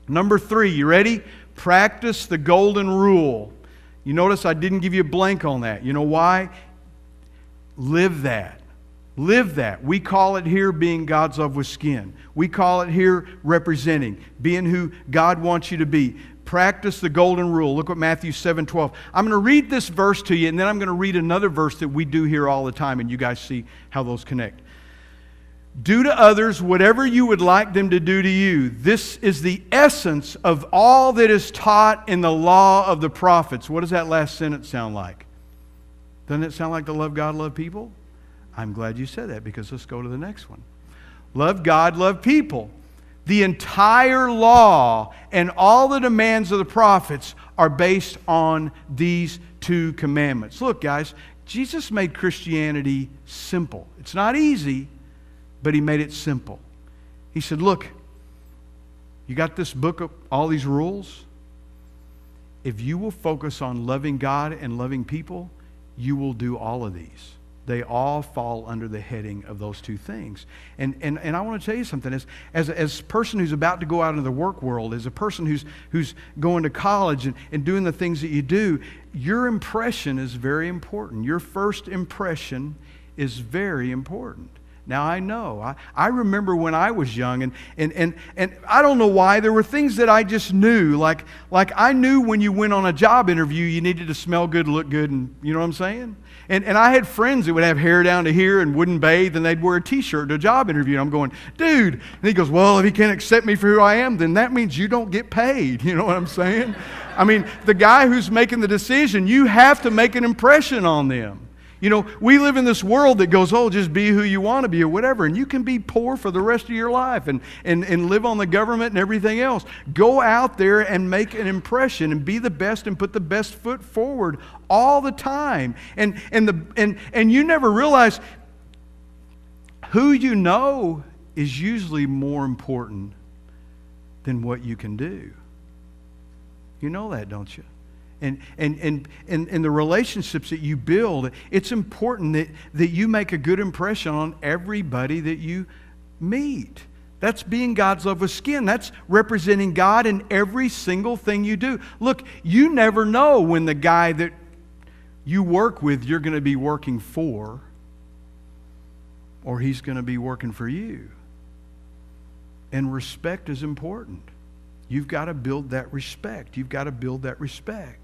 Number 3, you ready? Practice the golden rule. You notice I didn't give you a blank on that. You know why? Live that. Live that. We call it here being God's love with skin. We call it here representing, being who God wants you to be. Practice the golden rule. Look what Matthew 7:12. I'm going to read this verse to you, and then I'm going to read another verse that we do here all the time, and you guys see how those connect. Do to others whatever you would like them to do to you. This is the essence of all that is taught in the law of the prophets. What does that last sentence sound like? Doesn't it sound like to love God, love people? I'm glad you said that, because let's go to the next one. Love God, love people. The entire law and all the demands of the prophets are based on these 2 commandments. Look, guys, Jesus made Christianity simple. It's not easy, but He made it simple. He said, look, you got this book of all these rules. If you will focus on loving God and loving people, you will do all of these. They all fall under the heading of those 2 things. And I want to tell you something. As a person who's about to go out into the work world, as a person who's going to college and doing the things that you do, your impression is very important. Your first impression is very important. Now, I know. I remember when I was young, and I don't know why, there were things that I just knew. Like I knew when you went on a job interview, you needed to smell good, look good, and you know what I'm saying? And I had friends that would have hair down to here and wouldn't bathe, and they'd wear a T-shirt to a job interview. And I'm going, dude. And he goes, well, if he can't accept me for who I am, then that means you don't get paid. You know what I'm saying? I mean, the guy who's making the decision, you have to make an impression on them. You know, we live in this world that goes, oh, just be who you want to be or whatever. And you can be poor for the rest of your life and live on the government and everything else. Go out there and make an impression and be the best and put the best foot forward all the time. And you never realize who you know is usually more important than what you can do. You know that, don't you? And the relationships that you build, it's important that you make a good impression on everybody that you meet. That's being God's love with skin. That's representing God in every single thing you do. Look, you never know when the guy that you work with you're going to be working for, or he's going to be working for you. And respect is important. You've got to build that respect. You've got to build that respect.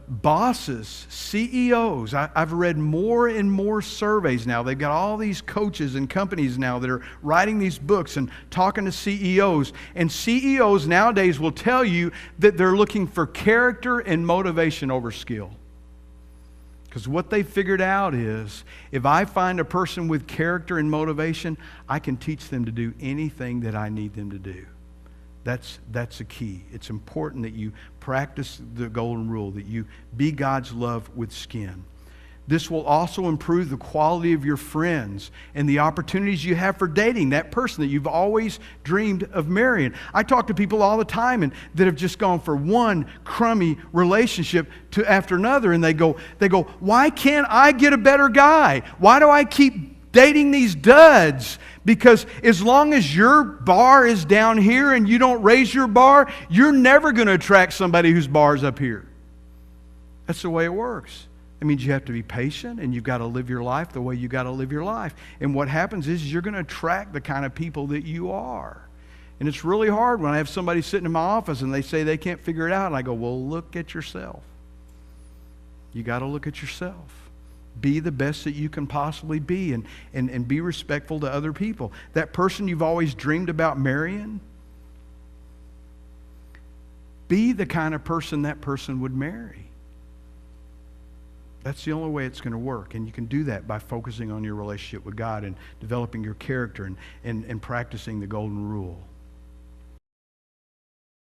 Bosses, CEOs, I've read more and more surveys now. They've got all these coaches and companies now that are writing these books and talking to CEOs. And CEOs nowadays will tell you that they're looking for character and motivation over skill. Because what they figured out is, if I find a person with character and motivation, I can teach them to do anything that I need them to do. That's a key. It's important that you practice the golden rule, that you be God's love with skin. This will also improve the quality of your friends and the opportunities you have for dating that person that you've always dreamed of marrying. I talk to people all the time that have just gone for one crummy relationship after another, and they go, why can't I get a better guy? Why do I keep dating these duds? Because as long as your bar is down here and you don't raise your bar, you're never going to attract somebody whose bar is up here. That's the way it works. It means you have to be patient, and you've got to live your life the way you got to live your life. And what happens is you're going to attract the kind of people that you are. And it's really hard when I have somebody sitting in my office and they say they can't figure it out. And I go, well, look at yourself. You got to look at yourself. Be the best that you can possibly be, and be respectful to other people. That person you've always dreamed about marrying, be the kind of person that person would marry. That's the only way it's going to work. And you can do that by focusing on your relationship with God and developing your character and practicing the golden rule.